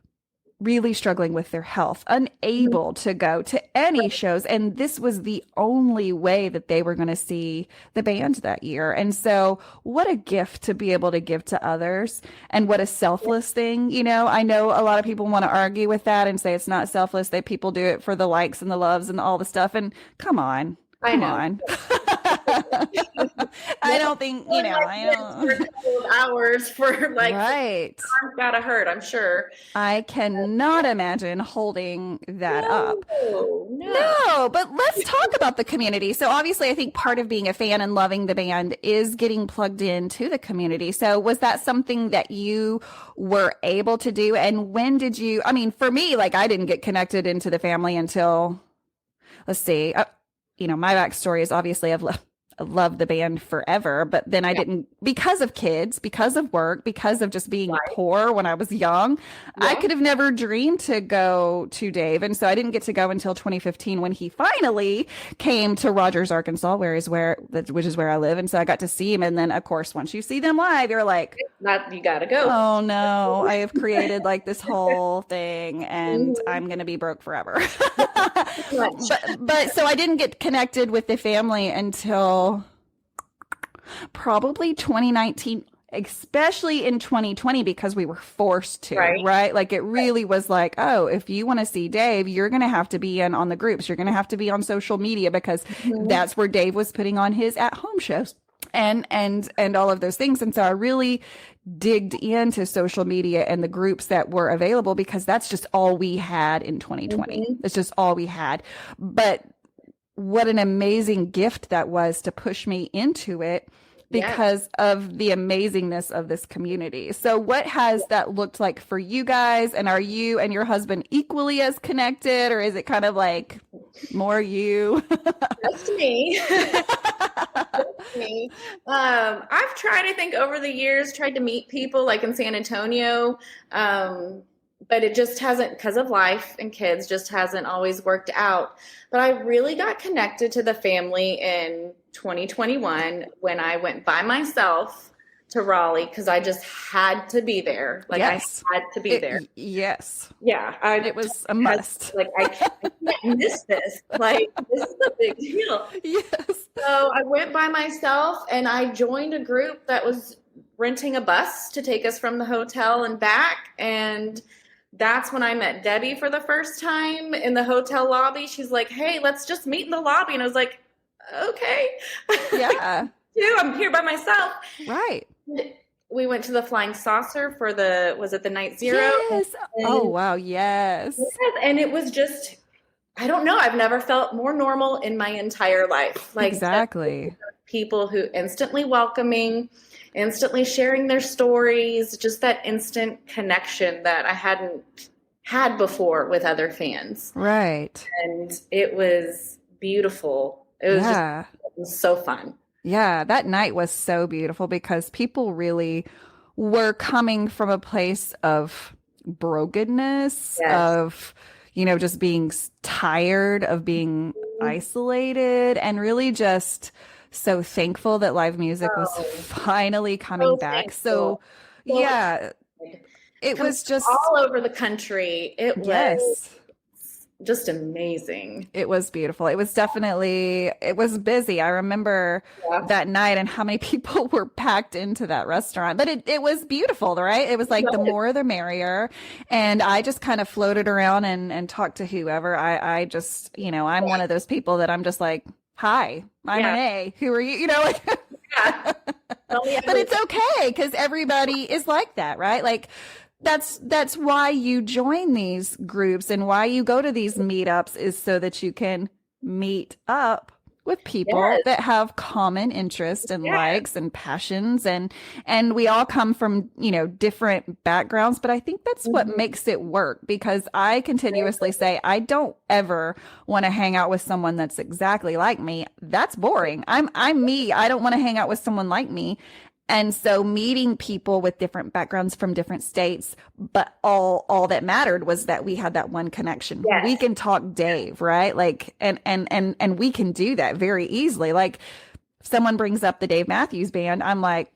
really struggling with their health, unable to go to any shows. And this was the only way that they were going to see the band that year. And so what a gift to be able to give to others, and what a selfless thing. I know a lot of people want to argue with that and say it's not selfless, that people do it for the likes and the loves and all the stuff. And come on. I don't think, I don't. For a couple of hours for like, right. Arms gotta hurt, I'm sure. I cannot imagine holding that up. No, but let's talk about the community. So obviously I think part of being a fan and loving the band is getting plugged into the community. So was that something that you were able to do? And when did you, for me, like I didn't get connected into the family until, let's see, my backstory is obviously I've loved the band forever, but then I didn't, because of kids, because of work, because of just being poor when I was young, I could have never dreamed to go to Dave. And so I didn't get to go until 2015 when he finally came to Rogers, Arkansas, which is where I live. And so I got to see him. And then of course, once you see them live, you're like, you gotta go. Oh no, I have created like this whole thing and I'm going to be broke forever. but so I didn't get connected with the family until probably 2019, especially in 2020, because we were forced to, right? Like it really was like, oh, if you want to see Dave, you're going to have to be in on the groups. You're going to have to be on social media because that's where Dave was putting on his at-home shows and all of those things. And so I really digged into social media and the groups that were available because that's just all we had in 2020. It's just all we had. But what an amazing gift that was to push me into it because of the amazingness of this community. So what has that looked like for you guys? And are you and your husband equally as connected, or is it kind of like More you. Just me. Just me. I've tried, I think, over the years, tried to meet people like in San Antonio, but it just hasn't, because of life and kids, just hasn't always worked out. But I really got connected to the family in 2021 when I went by myself to Raleigh because I just had to be there. Like Yes. I had to be there. Yes. Yeah, It was a must. Like I can't miss this. Like this is a big deal. Yes. So I went by myself and I joined a group that was renting a bus to take us from the hotel and back. And that's when I met Debbie for the first time in the hotel lobby. She's like, "Hey, let's just meet in the lobby." And I was like, "Okay." Yeah. I'm here by myself. Right. We went to the Flying Saucer for was it the Night Zero? Yes. Oh, wow. Yes. Yes, and it was just, I don't know, I've never felt more normal in my entire life. Like Exactly. people who instantly welcoming, instantly sharing their stories, just that instant connection that I hadn't had before with other fans. Right. And it was beautiful. It was it was so fun. Yeah, that night was so beautiful because people really were coming from a place of brokenness, Yes. of, just being tired of being isolated, and really just so thankful that live music was finally coming back. Thankful. So, yeah, it was just all over the country. It was yes. just amazing. It was beautiful. It was busy. I remember that night and how many people were packed into that restaurant, but it was beautiful, right? It was like the more the merrier. And I just kind of floated around and talked to whoever. I just, I'm one of those people that I'm just like, "Hi, I'm Renae. Who are you?" Yeah. But it's okay because everybody is like that, right? Like, that's why you join these groups and why you go to these meetups, is so that you can meet up with people that have common interests and likes and passions, and we all come from different backgrounds, but I think that's what makes it work, because I continuously say I don't ever want to hang out with someone that's exactly like me. That's boring. I'm me. I don't want to hang out with someone like me. And so meeting people with different backgrounds from different states, but all that mattered was that we had that one connection. Yes. We can talk Dave, right? Like, and we can do that very easily. Like, if someone brings up the Dave Matthews Band, I'm like,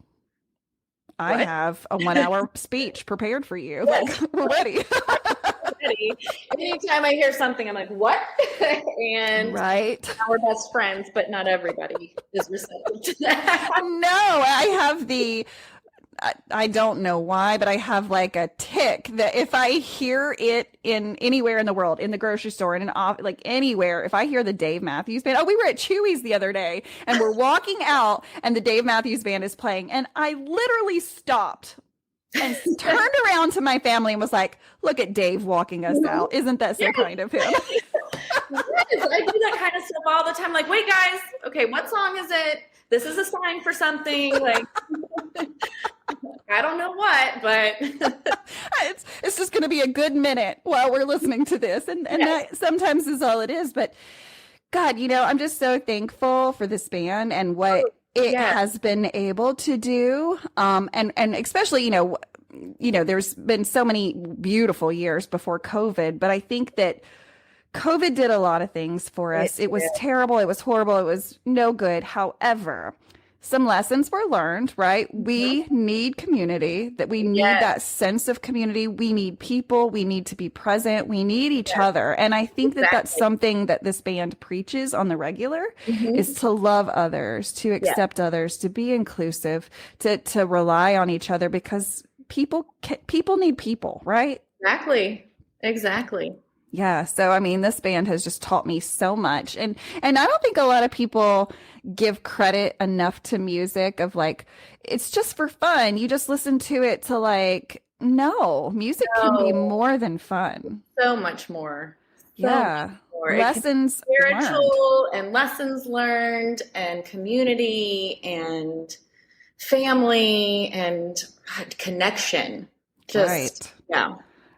I have a 1 hour speech prepared for you. Yes. Like, we're ready. Anytime I hear something, I'm like, "What?" And right. now we're best friends, but not everybody is receptive to that. No, I don't know why, but I have like a tick that if I hear it in anywhere in the world, in the grocery store, in an office, like anywhere, if I hear the Dave Matthews Band, we were at Chewy's the other day and we're walking out and the Dave Matthews Band is playing, and I literally stopped and turned around to my family and was like, "Look at Dave walking us out. Isn't that so kind of him?" Yes, I do that kind of stuff all the time. Like, "Wait, guys, okay, what song is it? This is a sign for something." Like, I don't know what, but it's just going to be a good minute while we're listening to this, and that sometimes is all it is. But God, I'm just so thankful for this band and what it has been able to do, and especially there's been so many beautiful years before COVID, but I think that COVID did a lot of things for us. It was terrible. It was horrible. It was no good. However, some lessons were learned, right? We need community, that we need that sense of community. We need people. We need to be present. We need each other. And I think that that's something that this band preaches on the regular, is to love others, to accept others, to be inclusive, to rely on each other, because people need people, right? Exactly. Yeah. So, this band has just taught me so much. And I don't think a lot of people give credit enough to music, of like, it's just for fun. You just listen to it to like, no, music can be more than fun. So much more. Much more. Lessons spiritual learned. And lessons learned, and community and family and connection.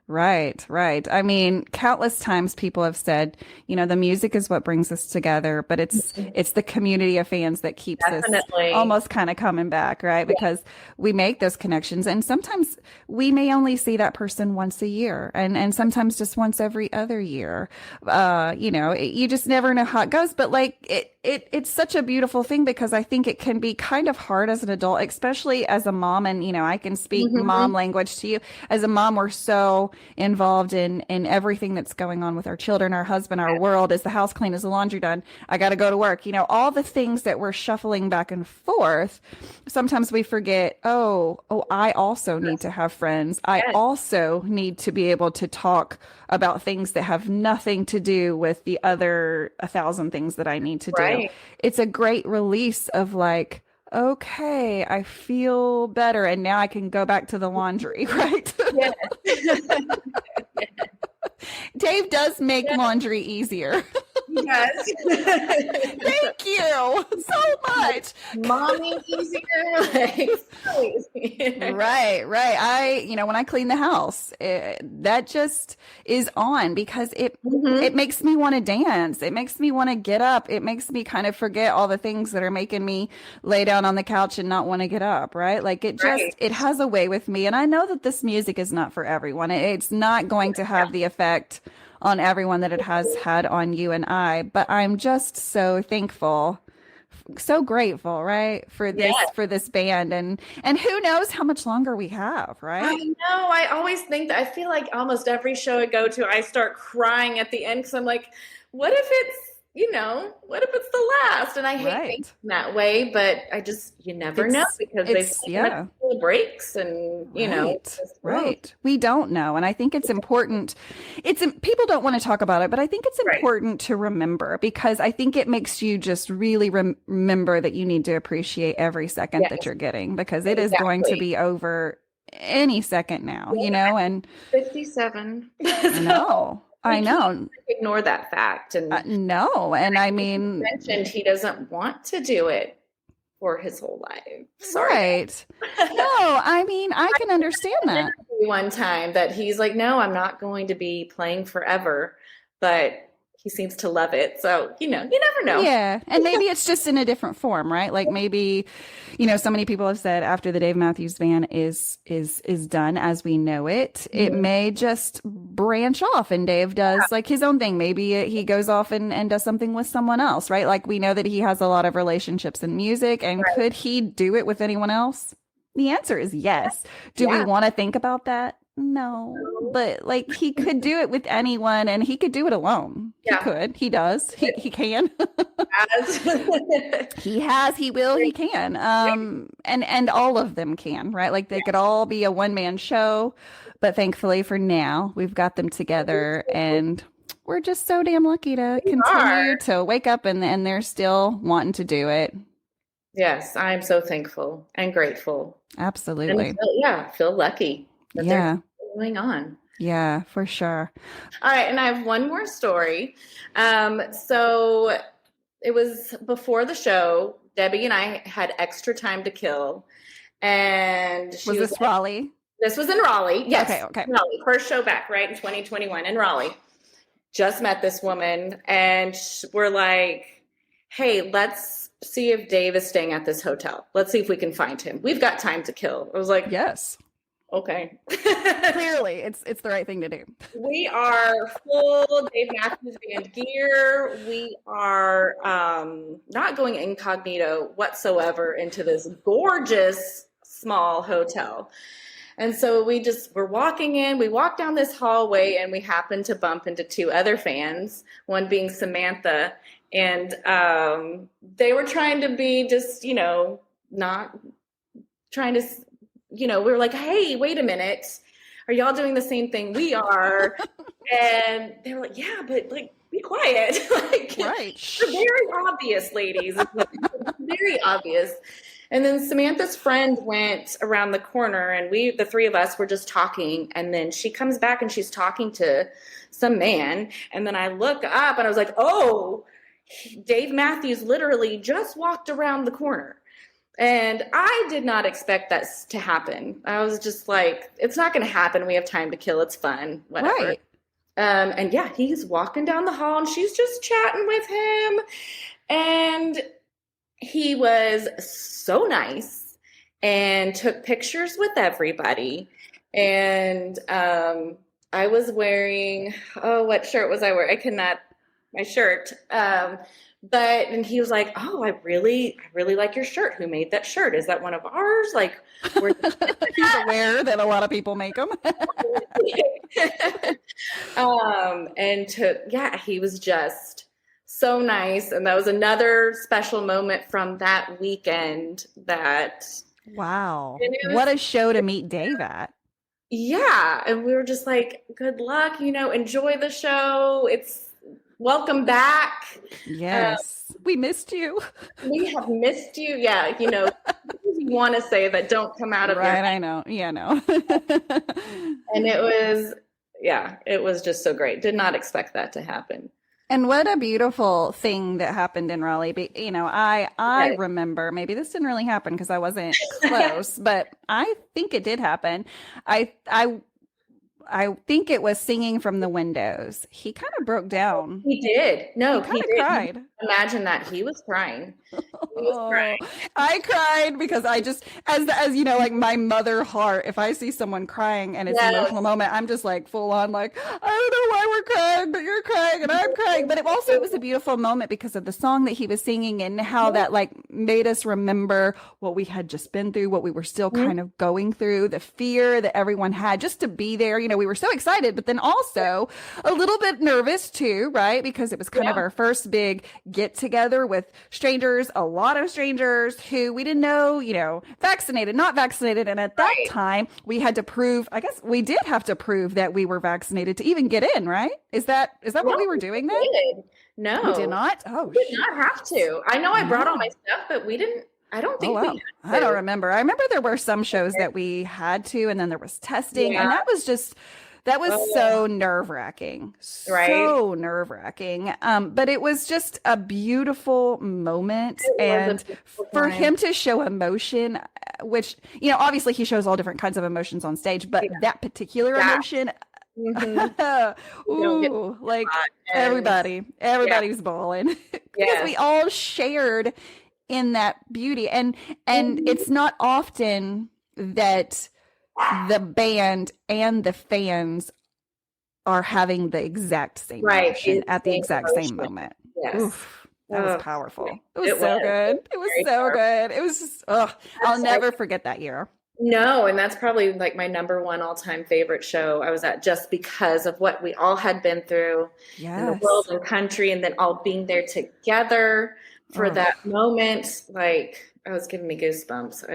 Right, right. I mean, countless times people have said, the music is what brings us together, but it's the community of fans that keeps us Definitely. almost kind of coming back, right? Yeah. Because we make those connections, and sometimes we may only see that person once a year, and sometimes just once every other year. You just never know how it goes, but like it's such a beautiful thing because I think it can be kind of hard as an adult, especially as a mom. And, I can speak mom Hmm. language to you. As a mom, we're so involved in everything that's going on with our children, our husband, our world. Is the house clean? Is the laundry done? I got to go to work. All the things that we're shuffling back and forth. Sometimes we forget, I also need to have friends. I Yes. also need to be able to talk about things that have nothing to do with the other 1,000 things that I need to do. Right. It's a great release of like, okay, I feel better. And now I can go back to the laundry, right? Yes. Dave does make laundry easier. Yes. Thank you so much. Mommy easier. Like, so easy. Right, right. When I clean the house, that just is on because Mhm. it makes me want to dance. It makes me want to get up. It makes me kind of forget all the things that are making me lay down on the couch and not want to get up, right? Like Right. it has a way with me. And I know that this music is not for everyone. It's not going to have the effect on everyone that it has had on you and I, but I'm just so thankful, so grateful, right, Yes. for this band, and who knows how much longer we have, I right? know. I always think that I feel like almost every show I go to, I start crying at the end because I'm like, what if what if it's the last? And I hate thinking Right. that way, but you never know because they've taken a Yeah. couple of breaks and, Right, just, oh, right. We don't know. And I think it's important. People don't want to talk about it, but I think it's right. important to remember because I think it makes you just really remember that you need to appreciate every second that Yes, you're getting because it is going to exactly. be over any second now, Yeah, and 57. I So know, we I can't know. ignore that fact. And No. And I mean, mentioned he doesn't want to do it for his whole life. Sorry. right. No, I mean, I can understand An that. interview one time that he's like, no, I'm not going to be playing forever, but he seems to love it. So, you never know. Yeah. And maybe it's just in a different form, right? Like maybe, so many people have said after the Dave Matthews Band is done as we know it, it Mhm. may just branch off and Dave does like his own thing. Maybe he goes off and does something with someone else, right? Like we know that he has a lot of relationships in music, and Right. could he do it with anyone else? The answer is yes. Do we Yeah. want to think about that? No, but like he could do it with anyone and he could do it alone. He Yeah. could. He does. He can. As- He has, he will, he can. And all of them can, right? Like they could all be a one-man show, but thankfully for now, we've got them together and we're just so damn lucky to We continue are. to wake up and they're still wanting to do it. Yes, I'm so thankful and grateful. And Absolutely. feel lucky that Yeah. they're going on. Yeah, for sure. All right, and I have one more story. So it was before the show. Debbie and I had extra time to kill, and she Was was this Raleigh? this was in Raleigh. Yes, Okay. Raleigh. First show back, right, in 2021 in Raleigh. Just met this woman, and we're like, hey, let's see if Dave is staying at this hotel. Let's see if we can find him. We've got time to kill. I was like, Yes. okay. Clearly, it's the right thing to do. We are full Dave Matthews Band gear. We are not going incognito whatsoever into this gorgeous small hotel. And so we're walking in, we walk down this hallway and we happen to bump into two other fans, one being Samantha. And they were trying to be just, not trying to, we were like, hey, wait a minute. Are y'all doing the same thing we are? And they were like, yeah, but like, be quiet. Like, Right. you're very obvious, ladies. Very obvious. And then Samantha's friend went around the corner and the three of us were just talking. And then she comes back and she's talking to some man. And then I look up and I was like, oh, Dave Matthews literally just walked around the corner. And I did not expect that to happen. I was just like, it's not going to happen. We have time to kill. It's fun. Whatever. Right. And yeah, he's walking down the hall and she's just chatting with him. And he was so nice and took pictures with everybody. And I was wearing, what shirt was I wearing? My shirt. And he was like, "Oh, I really like your shirt. Who made that shirt? Is that one of ours?" Like, he's aware that a lot of people make them. He was just so nice. And that was another special moment from that weekend Wow. What a show to meet Dave at. Yeah. And we were just like, good luck, enjoy the show. It's welcome back. Yes. We missed you. We have missed you. Yeah. You want to say that don't come out of your Right. I know. Yeah, no. And it was just so great. Did not expect that to happen. And what a beautiful thing that happened in Raleigh. But, I remember, maybe this didn't really happen because I wasn't close, but I think it did happen. I think it was Singing from the Windows. He kind of broke down. He did. No, he did. Cried. Imagine that. He was crying. I cried because I just, as like my mother heart, if I see someone crying and it's an emotional moment, I'm just like full on like, I don't know why we're crying, but you're crying and I'm crying. But it was a beautiful moment because of the song that he was singing and how that like made us remember what we had just been through, what we were still kind of going through, the fear that everyone had just to be there. We were so excited, but then also a little bit nervous too, right? Because it was kind of our first big get together with strangers, a lot of strangers who we didn't know, vaccinated, not vaccinated. And at that time we had to prove, I guess we did have to prove that we were vaccinated to even get in, right? Is that what we were doing then? No, we did not. Oh, we did not have to. I know I brought all my stuff, but we didn't. I don't think we had to. I don't remember. I remember there were some shows that we had to, and then there was testing, and that was so nerve-wracking. Right. So nerve-wracking. But it was just a beautiful moment. And for him to show emotion, which, obviously he shows all different kinds of emotions on stage, but that particular emotion, like everybody's bawling because we all shared in that beauty. And it's not often that the band and the fans are having the exact same emotion at the exact same moment. Yes. Oof, that was powerful. It was so good. It was so good. It was just, I'll never forget that year. No, and that's probably like my number one all-time favorite show I was at, just because of what we all had been through in the world and country, and then all being there together for that moment. Like, it was giving me goosebumps.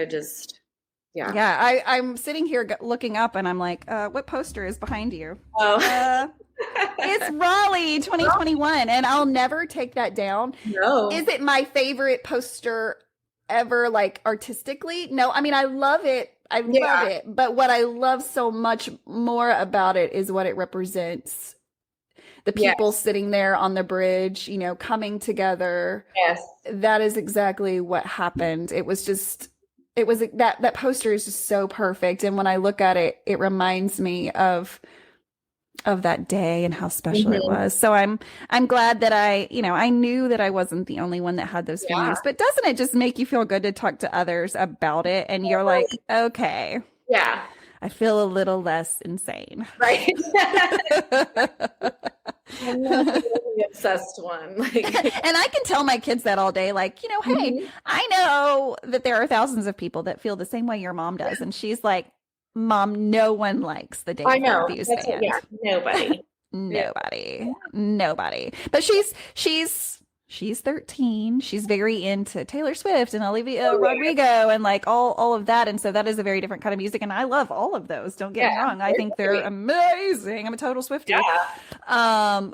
I'm sitting here looking up and I'm like, what poster is behind you? It's Raleigh 2021, and I'll never take that down. No. Is it my favorite poster ever, like artistically? No, I mean, I love it. I love it. But what I love so much more about it is what it represents. The people sitting there on the bridge, coming together. Yes. That is exactly what happened. That poster is just so perfect. And when I look at it, it reminds me of that day and how special it was. So I'm glad that I knew that I wasn't the only one that had those feelings. But doesn't it just make you feel good to talk to others about it? And you're like, okay. Yeah. I feel a little less insane. Right. I'm not the obsessed one. And I can tell my kids that all day, like, hey, I know that there are thousands of people that feel the same way your mom does. And she's like, Mom, no one likes the Dave Matthews Band. Nobody. But she's 13. She's very into Taylor Swift and Olivia Rodrigo and like all of that. And so that is a very different kind of music. And I love all of those. Don't get me wrong. I think they're amazing. I'm a total Swiftie. Yeah.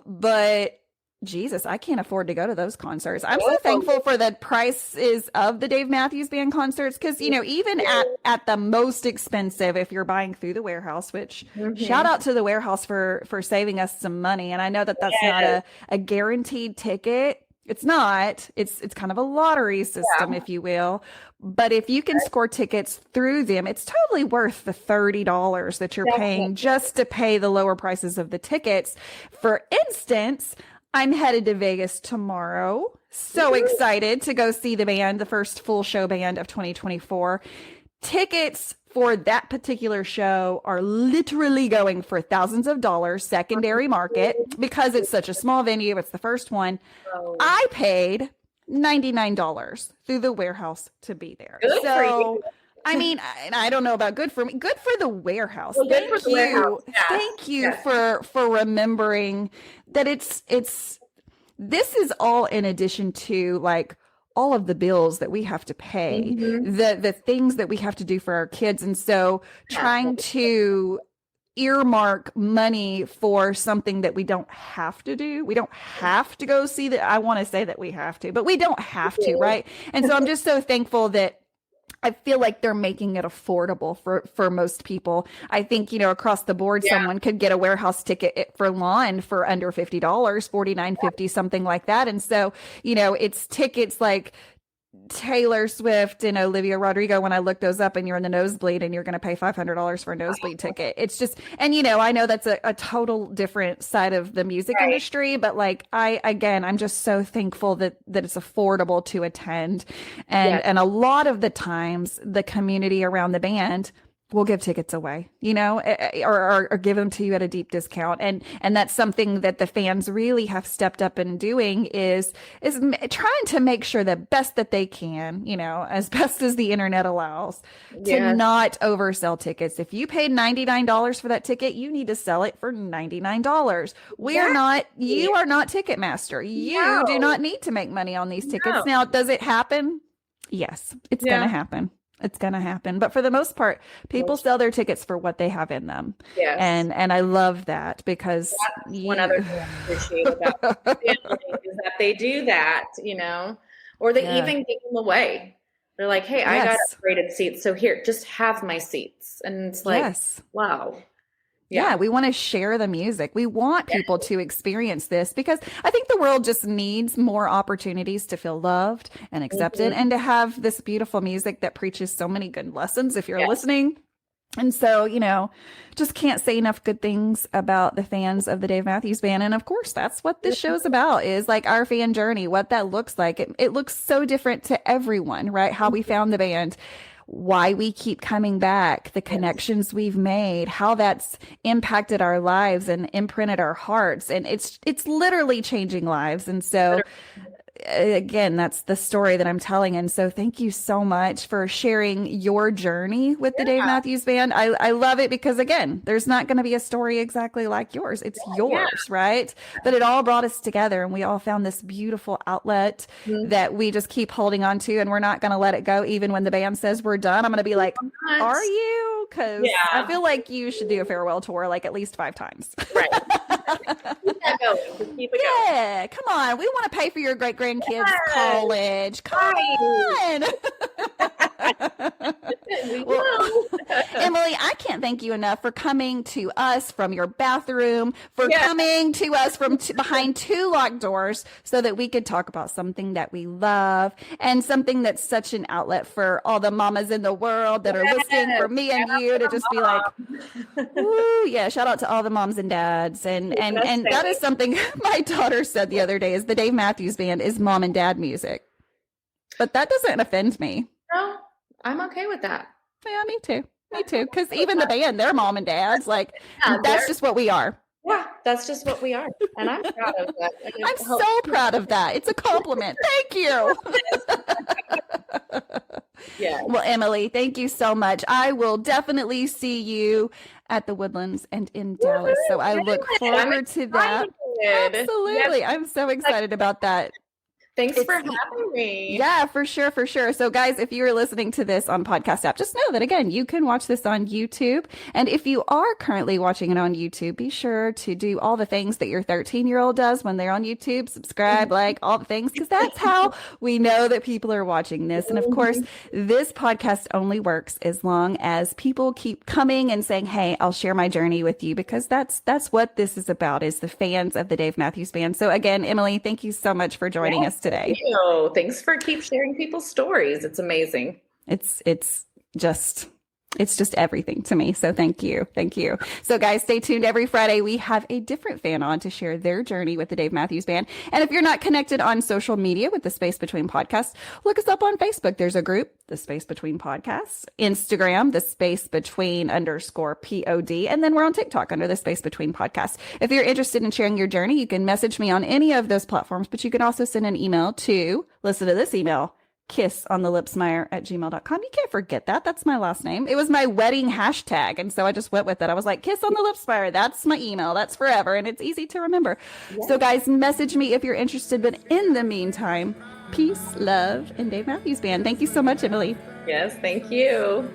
But Jesus, I can't afford to go to those concerts. I'm so thankful for the prices of the Dave Matthews Band concerts. Cause even at the most expensive, if you're buying through the Warehouse, which shout out to the Warehouse for saving us some money. And I know that that's not a guaranteed ticket. It's not. It's kind of a lottery system, if you will. But if you can score tickets through them, it's totally worth the $30 that you're paying just to pay the lower prices of the tickets. For instance, I'm headed to Vegas tomorrow. So excited to go see the band, the first full show band of 2024. Tickets for that particular show are literally going for thousands of dollars, secondary market, because it's such a small venue. It's the first one. I paid $99 through the warehouse to be there. Good for you. I mean, I don't know about good for me. Good for the warehouse. Well, good for the warehouse. Yes. Thank you for remembering that this is all in addition to like all of the bills that we have to pay, the things that we have to do for our kids. And so trying to earmark money for something that we don't have to do. We don't have to go see that. I want to say that we have to, but we don't have to, right? And so I'm just so thankful that I feel like they're making it affordable for most people. I think, across the board, someone could get a warehouse ticket for lawn for under $50, $49.50, something like that. And so, it's tickets like Taylor Swift and Olivia Rodrigo. When I looked those up, and you're in the nosebleed and you're going to pay $500 for a nosebleed ticket. It's just, and I know that's a total different side of the music industry, but like I'm just so thankful that it's affordable to attend. And a lot of the times the community around the band will give tickets away, or give them to you at a deep discount. And that's something that the fans really have stepped up in doing is trying to make sure the best that they can, as best as the internet allows, to not oversell tickets. If you paid $99 for that ticket, you need to sell it for $99. You are not Ticketmaster. You do not need to make money on these tickets. Now, does it happen? Yes, it's going to happen. It's going to happen. But for the most part, people sell their tickets for what they have in them. Yes. And I love that because one other thing I appreciate about family is that they do that, or they even give them away. They're like, hey, I got upgraded seats. So here, just have my seats. And it's like, wow. Yeah, we want to share the music. We want people to experience this because I think the world just needs more opportunities to feel loved and accepted and to have this beautiful music that preaches so many good lessons if you're listening. And so, just can't say enough good things about the fans of the Dave Matthews Band. And of course, that's what this show's about, is like our fan journey, what that looks like. It looks so different to everyone, right? How we found the band, why we keep coming back, the connections we've made, how that's impacted our lives and imprinted our hearts. And it's literally changing lives. And so again, that's the story that I'm telling. And so thank you so much for sharing your journey with the Dave Matthews Band. I love it because, again, there's not going to be a story exactly like yours. It's yours, right? But it all brought us together and we all found this beautiful outlet that we just keep holding on to, and we're not going to let it go. Even when the band says we're done, I'm going to be like, are you? Because I feel like you should do a farewell tour like at least 5 times. Right. Keep that going. Just keep it going. Yeah, come on. We want to pay for your great grandkids' college. Come on. Well, Emily, I can't thank you enough for coming to us from your bathroom, for coming to us from behind 2 locked doors so that we could talk about something that we love and something that's such an outlet for all the mamas in the world that are listening, for me and you to just be like, woo, shout out to all the moms and dads. And that is something my daughter said the other day, is the Dave Matthews Band is mom and dad music. But that doesn't offend me. No, I'm okay with that. Yeah, me too. Me too. Because even the band, they're mom and dads. Like, that's just what we are. Yeah, that's just what we are. And I'm proud of that. I'm so proud of that. It's a compliment. Thank you. Well, Emily, thank you so much. I will definitely see you at the Woodlands and in Dallas. So I look forward to that. Absolutely. I'm so excited about that. Thanks for having me. Yeah, for sure, for sure. So guys, if you're listening to this on podcast app, just know that again, you can watch this on YouTube. And if you are currently watching it on YouTube, be sure to do all the things that your 13-year-old does when they're on YouTube, subscribe, like all the things, because that's how we know that people are watching this. And of course, this podcast only works as long as people keep coming and saying, hey, I'll share my journey with you, because that's what this is about, is the fans of the Dave Matthews Band. So again, Emily, thank you so much for joining us today. Thank you. Thanks for keep sharing people's stories. It's amazing. It's just everything to me. So thank you. Thank you. So guys, stay tuned. Every Friday, we have a different fan on to share their journey with the Dave Matthews Band. And if you're not connected on social media with the Space Between Podcasts, look us up on Facebook. There's a group, the Space Between Podcasts, Instagram, the Space Between _POD. And then we're on TikTok under the Space Between Podcasts. If you're interested in sharing your journey, you can message me on any of those platforms, but you can also send an email to, listen to this email, kissonthelipsmeyer@gmail.com. You can't forget that. That's my last name. It was my wedding hashtag. And so I just went with it. I was like, kissonthelipsmeyer. That's my email. That's forever. And it's easy to remember. Yeah. So guys, message me if you're interested. But in the meantime, peace, love, and Dave Matthews Band. Thank you so much, Emily. Yes, thank you.